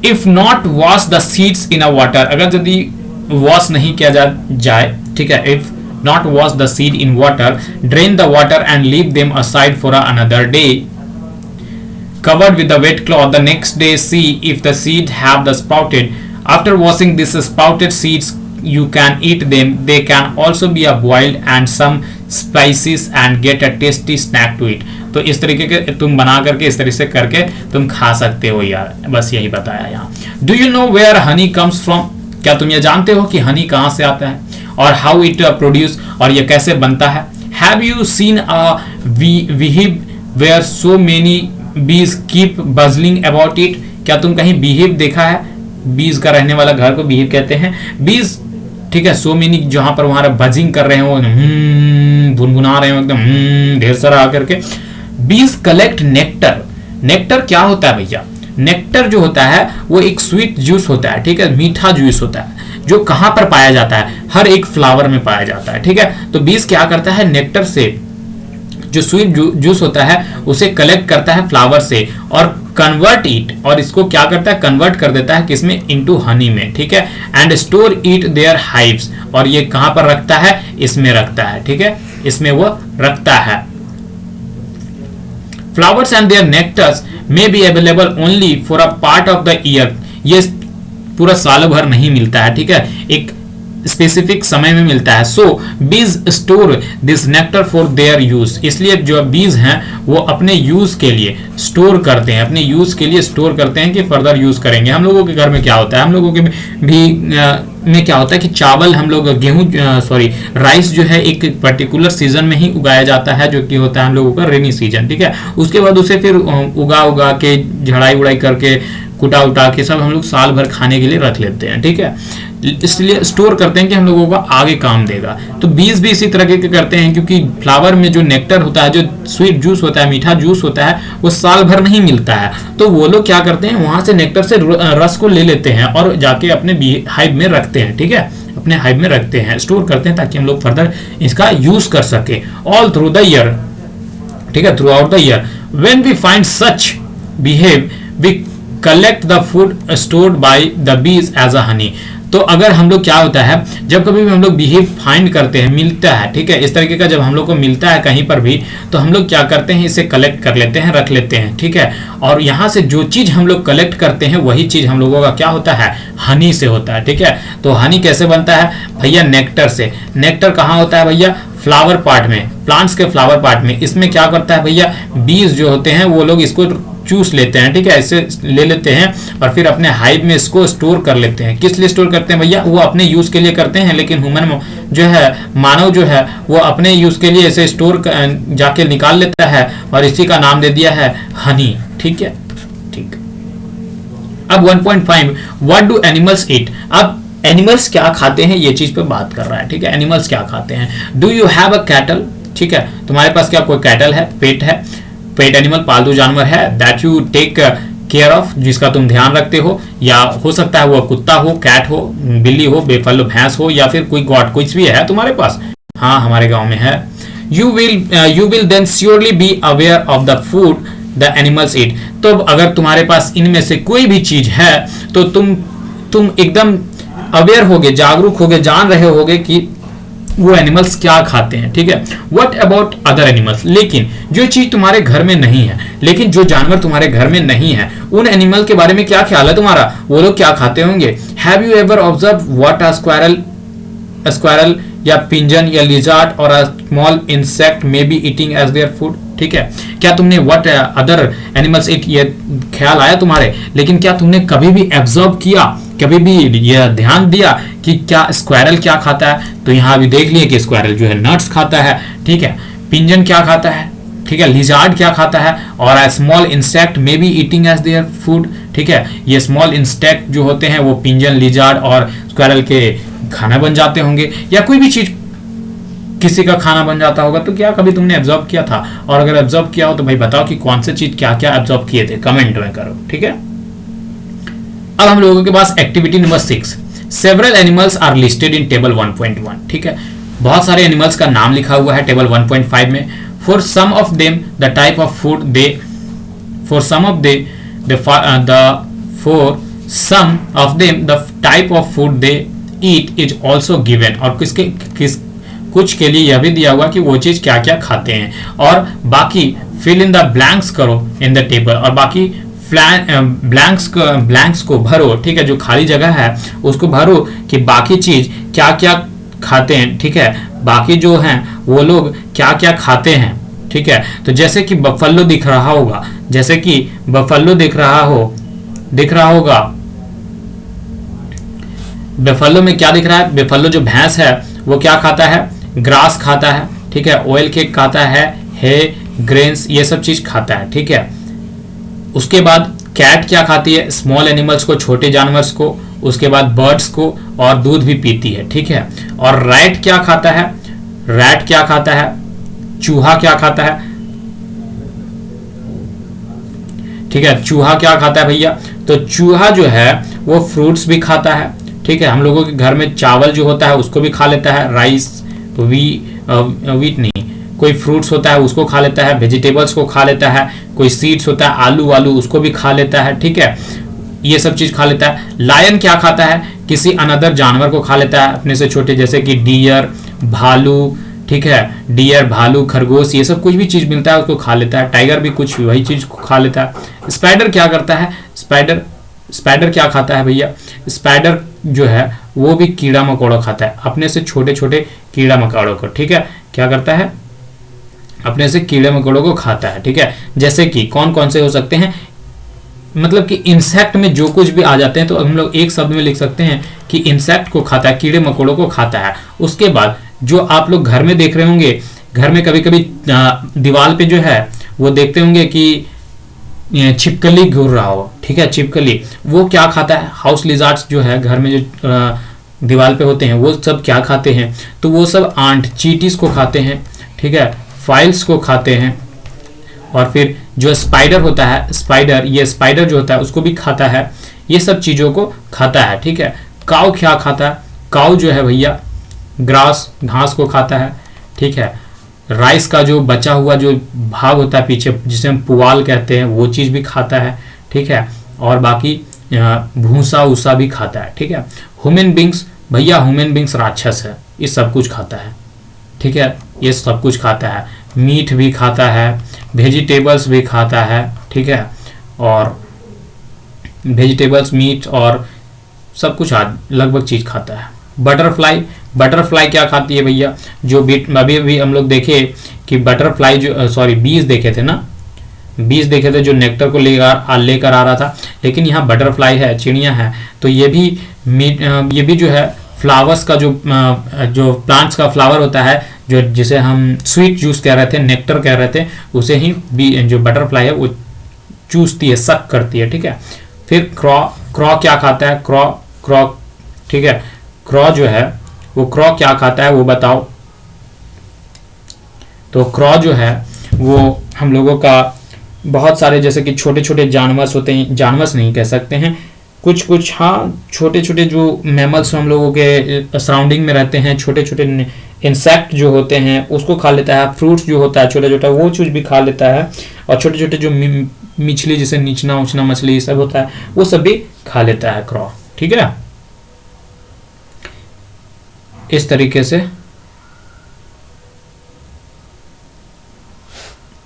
[SPEAKER 1] If not wash the seeds in a water, अगर यदि वॉश नहीं किया जाए, ठीक है, if not wash the seed in water, drain the water and leave them aside for another day, covered with the wet cloth। The next day see if the seed have the sprouted। After washing these sprouted seeds you can eat them। They can also be boiled and some spices and get a tasty snack to eat। तो इस तरीके के तुम बना करके इस तरीके से करके तुम खा सकते हो यार, बस यही बताया यहाँ। Do you know where honey comes from? क्या तुम ये जानते हो कि हनी कहाँ से आता है, और हाउ इट प्रोड्यूस, और ये कैसे बनता है? Have you seen a beehive where so many bees keep buzzing about it? क्या तुम कहीं beehive देखा है? बीज का रहने वाला घर को beehive कहते हैं। बीज, ठीक है, so many जहां पर वहां बजिंग कर रहे हो, भुनभुना रहे हो एकदम ढेर सारा आकर के। बीज कलेक्ट नेक्टर। नेक्टर क्या होता है भैया? नेक्टर जो होता है वो एक स्वीट जूस होता है, ठीक है, मीठा जूस होता है, जो कहां पर पाया जाता है? हर एक फ्लावर में पाया जाता है। ठीक है, तो बीज क्या करता है? नेक्टर से जो स्वीट जूस होता है उसे कलेक्ट करता है फ्लावर से और कन्वर्ट इट, और इसको क्या करता है? कन्वर्ट कर देता है किसमें? इनटू हनी में। ठीक है, and store it their hives, और ये कहां पर रखता है? इसमें रखता है। ठीक है, इसमें वो रखता है। Flowers and their nectars may be available only for a part of the year। ये पूरा साल भर नहीं मिलता है, ठीक है, एक स्पेसिफिक समय में मिलता है। सो बीज store this nectar for their use, इसलिए जो बीज हैं वो अपने यूज के लिए स्टोर करते हैं, अपने यूज के लिए स्टोर करते हैं कि फर्दर यूज करेंगे। हम लोगों के घर में क्या होता है? हम लोगों के भी में क्या होता है कि चावल, हम लोग गेहूं, राइस जो है एक पर्टिकुलर सीजन में ही उगाया जाता है, जो कि होता है हम लोगों का रेनी सीजन। ठीक है, उसके बाद उसे फिर उगा के झड़ाई उड़ाई करके कुटा उटा के सब हम लोग साल भर खाने के लिए रख लेते हैं। ठीक है, इसलिए स्टोर करते हैं कि हम लोगों को आगे काम देगा। तो बीज भी इसी तरह के करते हैं, क्योंकि फ्लावर में जो नेक्टर होता है, जो स्वीट जूस होता है, मीठा जूस होता है, वो साल भर नहीं मिलता है। तो वो लोग क्या करते हैं? वहां से नेक्टर से रस को ले लेते हैं और जाके अपने हाइव में रखते हैं। ठीक है, अपने हाइव में रखते हैं, स्टोर करते हैं, ताकि हम लोग फर्दर इसका यूज कर सके ऑल थ्रू द ईयर। ठीक है, throughout the year. When we find such behave we collect the food stored by the bees as a honey. तो अगर हम लोग, क्या होता है, जब कभी भी हम लोग बिहेव फाइंड करते हैं, मिलता है, ठीक है, इस तरीके का जब हम लोग को मिलता है कहीं पर भी, तो हम लोग क्या करते हैं? इसे कलेक्ट कर लेते हैं, रख लेते हैं। ठीक है, और यहाँ से जो चीज हम लोग कलेक्ट करते हैं वही चीज हम लोगों का क्या होता है? हनी से होता है। ठीक है, तो हनी कैसे बनता है भैया? नेक्टर से। नेक्टर कहाँ होता है भैया? फ्लावर पार्ट में, प्लांट्स के फ्लावर पार्ट में। इसमें क्या करता है भैया? बीज जो होते हैं वो लोग इसको चूस लेते हैं। ठीक है, ऐसे ले लेते हैं और फिर अपने हाइव में इसको स्टोर कर लेते हैं। किस लिए स्टोर करते हैं भैया? वो अपने यूज के लिए करते हैं, लेकिन ह्यूमन जो है, मानव जो है, वो अपने यूज के लिए ऐसे स्टोर जाके निकाल लेता है और इसी का नाम दे दिया है हनी। ठीक है, ठीक। अब 1.5 व्हाट डू एनिमल्स ईट। अब एनिमल्स क्या खाते हैं ये चीज पे बात कर रहा है। ठीक है, एनिमल्स क्या खाते हैं? Do you have a cattle. ठीक है, तुम्हारे पास क्या कोई कैटल है? पेट है, पेट एनिमल, पालतू जानवर है, that you take care of, जिसका तुम ध्यान रखते हो, या हो सकता है वो कुत्ता हो, कैट हो, बिल्ली हो, बेफल भैंस हो, या फिर कोई गॉड, कुछ भी है तुम्हारे पास। हाँ, हमारे गांव में है। You will then surely be aware of the food the animals eat. तो अगर तुम्हारे पास इनमें से कोई भी चीज है तो तुम एकदम अवेयर होगे, जागरूक होगे, जान रहे होगे कि वो एनिमल्स क्या खाते हैं, ठीक है। व्हाट अबाउट अदर एनिमल्स, लेकिन जो चीज तुम्हारे घर में नहीं है, लेकिन जो जानवर तुम्हारे घर में नहीं है, उन एनिमल के बारे में क्या ख्याल है तुम्हारा, वो लोग क्या खाते होंगे। Have you ever observe what a squirrel या पिंजन या लिजार्ड और a small insect may be eating as their food, ठीक है। क्या तुमने व्हाट अदर एनिमल्स इट, ये ख्याल आया तुम्हारे, लेकिन क्या तुमने कभी भी ऑब्जर्व किया, कभी भी ये ध्यान दिया कि क्या स्क्वायरल क्या खाता है। तो यहाँ भी देख लिए कि स्क्वायरल जो है नट्स खाता है, ठीक है। पिंजन क्या खाता है, ठीक है। लिजार्ड क्या खाता है, और small insect may be eating as their food, ठीक है। ये स्मॉल इंसेक्ट जो होते हैं वो पिंजन, लिजार्ड और स्क्वायरल के खाना बन जाते होंगे, या कोई भी चीज किसी का खाना बन जाता होगा। तो क्या कभी तुमने ऑब्जर्व किया था, और अगर ऑब्जर्व किया हो तो भाई बताओ कि कौन सी चीज क्या क्या ऑब्जर्व किए थे, कमेंट में करो, ठीक है। अब हम लोगों के पास activity number 6, several animals are listed in table 1.1, ठीक है। बहुत सारे एनिमल्स का नाम लिखा हुआ है टेबल 1.5 में। For some of them the type of food they, for some of them the type of food they eat is also given, और कुछ के लिए यह भी दिया हुआ कि वो चीज क्या क्या खाते हैं, और बाकी फिल इन द ब्लैंक्स करो इन द टेबल, और बाकी ब्लैंक्स को भरो, ठीक है। जो खाली जगह है उसको भरो कि बाकी चीज क्या क्या खाते हैं, ठीक है। बाकी जो हैं वो लोग क्या क्या खाते हैं, ठीक है। तो जैसे कि बफेलो दिख रहा होगा, जैसे कि बफेलो दिख रहा होगा, बफेलो में क्या दिख रहा है, बफेलो जो भैंस है वो क्या खाता है, ग्रास खाता है, ठीक है। ऑयल केक खाता है, हे, ग्रेन्स, ये सब चीज खाता है, ठीक है। उसके बाद कैट क्या खाती है, स्मॉल एनिमल्स को, छोटे जानवर्स को, उसके बाद बर्ड्स को, और दूध भी पीती है, ठीक है। और रैट क्या खाता है, रैट क्या खाता है, चूहा क्या खाता है, ठीक है। चूहा क्या खाता है भैया, तो चूहा जो है वो फ्रूट्स भी खाता है, ठीक है। हम लोगों के घर में चावल जो होता है उसको भी खा लेता है, राइस, वीट नहीं, कोई फ्रूट्स होता है उसको खा लेता है, वेजिटेबल्स को खा लेता है, कोई सीड्स होता है, आलू वालू, उसको भी खा लेता है, ठीक है। ये सब चीज खा लेता है। लायन क्या खाता है, किसी अनदर जानवर को खा लेता है अपने से छोटे, जैसे कि डियर, भालू, ठीक है। डियर, भालू, खरगोश, ये सब कुछ भी चीज मिलता है उसको खा लेता है। टाइगर भी कुछ वही चीज को खा लेता है। स्पाइडर क्या करता है, स्पाइडर क्या खाता है भैया, स्पाइडर जो है वो भी कीड़ा मकोड़ा खाता है, अपने से छोटे छोटे कीड़ा मकोड़ों को, ठीक है। क्या करता है, अपने से कीड़े मकोड़ों को खाता है, ठीक है। जैसे कि कौन कौन से हो सकते हैं, मतलब कि इंसेक्ट में जो कुछ भी आ जाते हैं तो हम लोग एक शब्द में लिख सकते हैं कि इंसेक्ट को खाता है, कीड़े मकोड़ों को खाता है। उसके बाद जो आप लोग घर में देख रहे होंगे, घर में कभी कभी दीवार पे जो है वो देखते होंगे कि छिपकली घूर रहा हो, ठीक है। छिपकली वो क्या खाता है, हाउस लिजार्ड्स जो है घर में जो दीवार पे होते हैं वो सब क्या खाते हैं, तो वो सब आंट, चीटीज को खाते हैं, ठीक है। फाइल्स को खाते हैं। और फिर जो स्पाइडर होता है, ये स्पाइडर जो होता है उसको भी खाता है, ये सब चीजों को खाता है, ठीक है। काऊ क्या खाता है, काऊ जो है भैया ग्रास, घास को खाता है, ठीक है। राइस का जो बचा हुआ जो भाग होता है पीछे, जिसे हम पुआल कहते हैं, वो चीज भी खाता है, ठीक है। और बाकी भूसा उसा भी खाता है, ठीक है। ह्यूमन बींग्स भैया, ह्यूमन बींग्स राक्षस है, ये सब कुछ खाता है, ठीक है। ये सब कुछ खाता है, मीट भी खाता है, वेजिटेबल्स भी खाता है, ठीक है। और वेजिटेबल्स, मीट और सब कुछ लगभग चीज खाता है। बटरफ्लाई क्या खाती है भैया, जो अभी अभी हम लोग देखे कि बटरफ्लाई जो बीज देखे थे ना, बीज देखे थे जो नेक्टर को लेकर आ रहा था, लेकिन यहाँ बटरफ्लाई है, चिड़िया है। तो ये भी जो है फ्लावर्स का जो प्लांट्स का फ्लावर होता है, जो जिसे हम स्वीट जूस कह रहे थे, नेक्टर कह रहे थे, उसे ही जो बटरफ्लाई है वो चूसती है, सक करती है, ठीक है। फिर क्रॉ क्या खाता है, क्रॉ, ठीक है। क्रॉ जो है वो क्या खाता है वो बताओ। तो क्रॉ जो है वो हम लोगों का बहुत सारे, जैसे कि छोटे छोटे जानवर होते हैं, जानवर नहीं कह सकते हैं, कुछ हाँ छोटे छोटे जो मैमल्स हम लोगों के सराउंडिंग में रहते हैं, छोटे छोटे इंसेक्ट जो होते हैं उसको खा लेता है। फ्रूट्स जो होता है छोटा छोटा वो चीज भी खा लेता है। और छोटे छोटे जो मछली, जैसे नीचना उचना मछली सब होता है, वो सब भी खा लेता है क्रॉ, ठीक है। इस तरीके से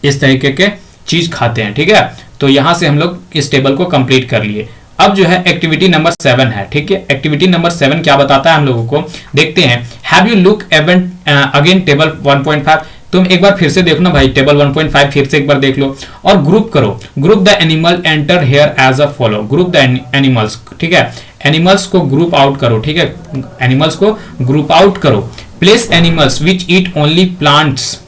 [SPEAKER 1] इस तरीके के चीज खाते हैं, ठीक है। तो यहां से हम लोग इस टेबल को कंप्लीट कर लिए। अब जो है एक्टिविटी नंबर 7 है, ठीक है। एक्टिविटी नंबर 7 क्या बताता है हम लोगों को, देखते हैं। Have you look again table 1.5, तुम एक बार फिर से देखो ना भाई, टेबल 1.5 फिर से एक बार देख लो और ग्रुप करो। Group the animal enter here as a follow, group the animals, ठीक है। एनिमल्स को ग्रुप आउट करो, ठीक है, एनिमल्स को ग्रुप आउट करो। Place animals which eat only plants,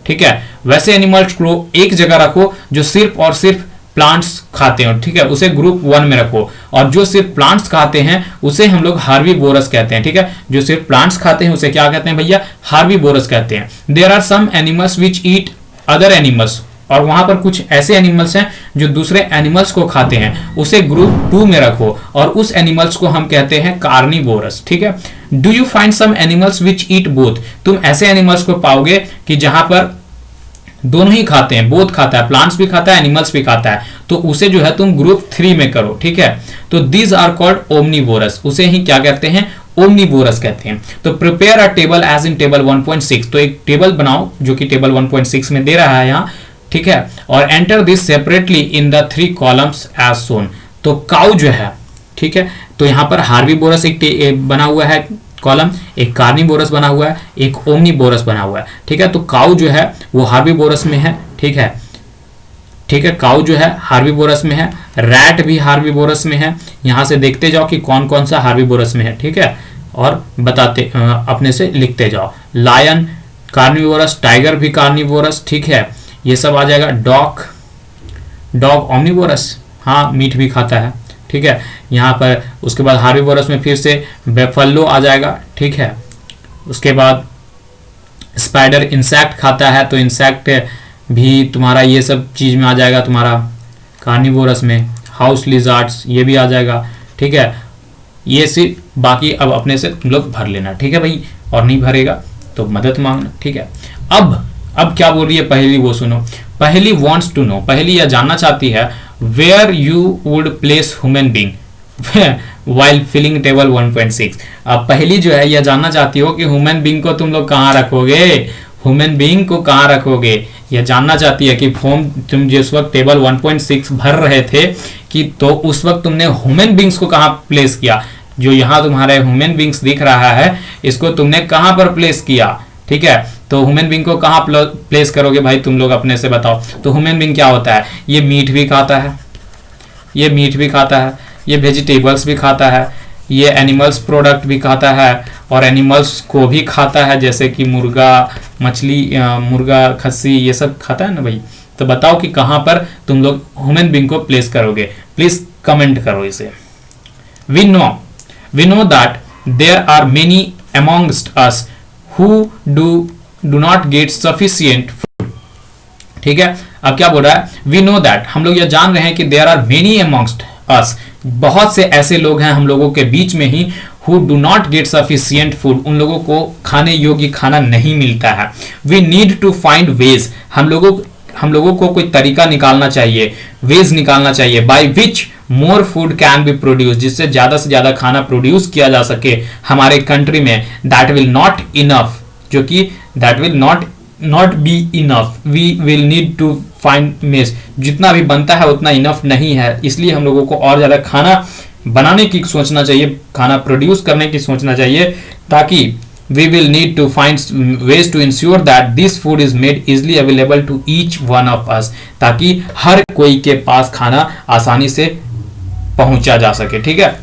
[SPEAKER 1] ठीक है। वैसे एनिमल्स को एक जगह रखो जो सिर्फ और सिर्फ प्लांट्स खाते हो, ठीक है, उसे ग्रुप 1 में रखो। और जो सिर्फ प्लांट्स खाते हैं उसे हम लोग हार्बीवोरस कहते हैं, ठीक है। जो सिर्फ प्लांट्स खाते हैं उसे क्या कहते हैं भैया, हार्बीवोरस कहते हैं। There are some animals which eat other animals, और वहां पर कुछ ऐसे एनिमल्स हैं जो दूसरे एनिमल्स को खाते हैं, उसे ग्रुप 2 में रखो और उस एनिमल्स को हम कहते हैं कार्निवोरस, ठीक है। Do you find some animals which eat both, तुम ऐसे एनिमल्स को पाओगे कि जहां पर दोनों ही खाते हैं, बोथ खाता है, प्लांट्स भी खाता है, एनिमल्स भी खाता है, तो उसे जो है तुम ग्रुप 3 में करो, ठीक है। तो दीज आर कॉल्ड ओमनीवोरस, उसे ही क्या कहते हैं, ओमनीवोरस कहते हैं। तो prepare a table as in table 1.6, तो एक टेबल बनाओ जो कि टेबल 1.6 में दे रहा है यहाँ, ठीक है। और enter this separately in the 3 columns as shown. तो काउ जो है, ठीक है, तो यहाँ पर हार्बीवोरस एक बना हुआ है कॉलम, एक कार्निवोरस बना हुआ है, एक ओमनीवोरस बना हुआ है, ठीक है। तो काउ जो है वो हार्बीवोरस में है, ठीक है, ठीक है। काउ जो है हार्बीवोरस में है, रैट भी हार्बीवोरस में है। यहां से देखते जाओ कि कौन कौन सा हार्बीवोरस में है, ठीक है, और बताते अपने से लिखते जाओ। लायन कार्निवोरस, टाइगर भी कार्निवोरस, ठीक है, ये सब आ जाएगा। डॉग ओमनीवोरस, हाँ मीट भी खाता है, ठीक है। यहाँ पर उसके बाद हार्बीवोरस में फिर से बेफलो आ जाएगा, ठीक है। उसके बाद स्पाइडर इंसेक्ट खाता है, तो इंसेक्ट भी तुम्हारा ये सब चीज में आ जाएगा तुम्हारा कार्निवोरस में। हाउस लिजार्ड्स ये भी आ जाएगा, ठीक है। ये सिर्फ बाकी अब अपने से तुम लोग भर लेना, ठीक है भाई, और नहीं भरेगा तो मदद मांगना, ठीक है। अब क्या बोल रही है पहली, वो सुनो। पहली वॉन्ट्स टू नो, पहली यह जानना चाहती है where you would place human being while filling table 1.6। अब पहली जो है यह जानना चाहती हो कि ह्यूमन बींग को तुम लोग कहाँ रखोगे, ह्यूमन बींग को कहाँ रखोगे, यह जानना चाहती है कि फॉर्म तुम जिस वक्त टेबल 1.6 भर रहे थे कि तो उस वक्त तुमने ह्यूमन बींग्स को कहाँ प्लेस किया। जो यहाँ तुम्हारे ह्यूमन बींग्स दिख रहा है इसको तुमने कहाँ पर प्लेस किया, ठीक है। तो ह्यूमन बींग को कहाँ प्लेस करोगे भाई, तुम लोग अपने से बताओ। तो ह्यूमन बींग क्या होता है, ये मीट भी खाता है, ये मीट भी खाता है, ये वेजिटेबल्स भी खाता है, ये एनिमल्स प्रोडक्ट भी खाता है और एनिमल्स को भी खाता है, जैसे कि मुर्गा, मछली, मुर्गा, खस्सी, ये सब खाता है ना भाई। तो बताओ कि कहाँ पर तुम लोग ह्यूमन बींग को प्लेस करोगे, प्लीज कमेंट करो इसे। We know that there are many amongst us who do not get sufficient food, ठीक है। अब क्या बोल रहा है, वी नो दैट, हम लोग यह जान रहे हैं कि देयर आर मेनी अमॉन्गस्ट अस, बहुत से ऐसे लोग हैं हम लोगों के बीच में ही, who do not get sufficient food, उन लोगों को खाने योग्य खाना नहीं मिलता है। we need to find ways, हम लोगों को कोई तरीका निकालना चाहिए, ways निकालना चाहिए, by which more food can be produced, जिससे ज्यादा से ज्यादा खाना प्रोड्यूस किया जा सके हमारे कंट्री में। that will not enough, जो कि that will not be enough, we will need to find ways, जितना भी बनता है उतना इनफ नहीं है, इसलिए हम लोगों को और ज्यादा खाना बनाने की सोचना चाहिए, खाना प्रोड्यूस करने की सोचना चाहिए, ताकि we will need to find ways to ensure that this food is made easily available to each one of us, ताकि हर कोई के पास खाना आसानी से पहुंचा जा सके, ठीक है।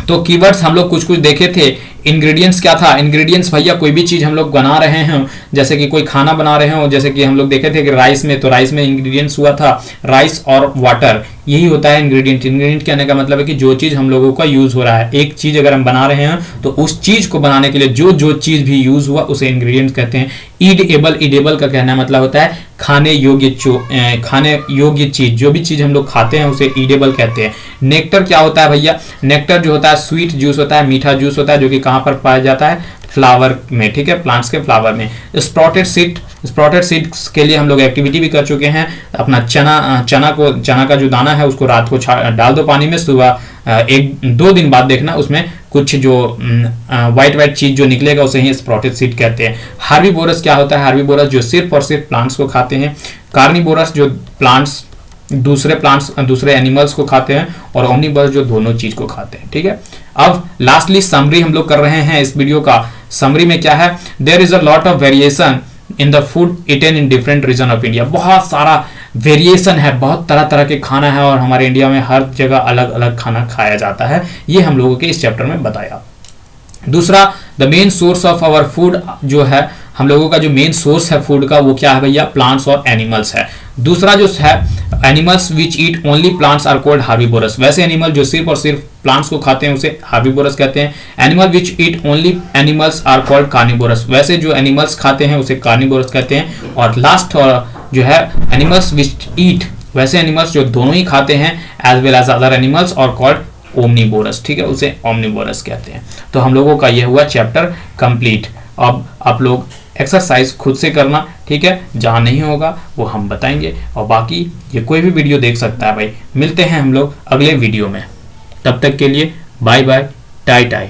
[SPEAKER 1] तो कीवर्ड्स हम लोग कुछ देखे थे। इंग्रेडिएंट्स क्या था, इंग्रेडिएंट्स भैया कोई भी चीज हम लोग बना रहे हैं, जैसे कि कोई खाना बना रहे हो, जैसे कि हम लोग देखे थे कि राइस में, तो राइस में इंग्रेडिएंट्स हुआ था राइस और वाटर, यही होता है इंग्रेडिएंट। इंग्रेडिएंट कहने का मतलब है कि जो चीज हम लोगों का यूज हो रहा है, एक चीज अगर हम बना रहे हैं तो उस चीज को बनाने के लिए जो चीज भी यूज हुआ उसे इंग्रेडिएंट्स कहते हैं। ईडेबल का कहना मतलब होता है खाने योग्य चीज, जो भी चीज हम लोग खाते हैं उसे ईडेबल कहते हैं। नेक्टर क्या होता है भैया, नेक्टर जो होता है स्वीट जूस होता है, मीठा जूस होता है, जो कि कहाँ पर पाया जाता है, फ्लावर में, ठीक है, प्लांट्स के फ्लावर में। स्प्राउटेड सीड्स के लिए हम लोग एक्टिविटी भी कर चुके हैं। अपना चना का जो दाना है उसको रात को डाल दो पानी में, सुबह 1-2 दिन बाद देखना उसमें कुछ जो व्हाइट चीज जो निकलेगा उसे ही स्प्राउटेड सीड कहते हैं। हार्बीवोरस क्या होता है, हार्बीवोरस जो सिर्फ और सिर्फ प्लांट्स को खाते हैं। कार्निवोरस जो प्लांट्स दूसरे एनिमल्स को खाते हैं, और ओमनिवोरस जो दोनों चीज को खाते हैं। ठीक है, अब लास्टली समरी हम लोग कर रहे हैं इस वीडियो का। समरी में क्या है, there is a lot of variation in the food eaten in different region of India. बहुत सारा वेरिएशन है, बहुत तरह तरह के खाना है, और हमारे इंडिया में हर जगह अलग अलग खाना खाया जाता है। ये हम लोगों के इस चैप्टर में बताया। दूसरा, the main source of our food, जो है हम लोगों का जो मेन सोर्स है फूड का, वो क्या है भैया, प्लांट्स और एनिमल्स है। दूसरा जो है, animals which eat only plants are called herbivorous. वैसे एनिमल जो सिर्फ और सिर्फ प्लांट्स को खाते हैं उसे हार्बीवोरस कहते हैं। Animal which eat only animals are called carnivorous. वैसे जो एनिमल्स खाते हैं उसे कार्निवोरस कहते हैं। और लास्ट जो है, एनिमल्स विच ईट, वैसे एनिमल्स जो दोनों ही खाते हैं as well as other animals, और कॉल्ड ओमनिवोरस। ठीक है, उसे ओमनिवोरस कहते हैं। तो हम लोगों का यह हुआ चैप्टर कंप्लीट। अब आप लोग एक्सरसाइज खुद से करना, ठीक है, जहां नहीं होगा वो हम बताएंगे, और बाकी ये कोई भी वीडियो देख सकता है भाई। मिलते हैं हम लोग अगले वीडियो में, तब तक के लिए बाय बाय, टाई टाई।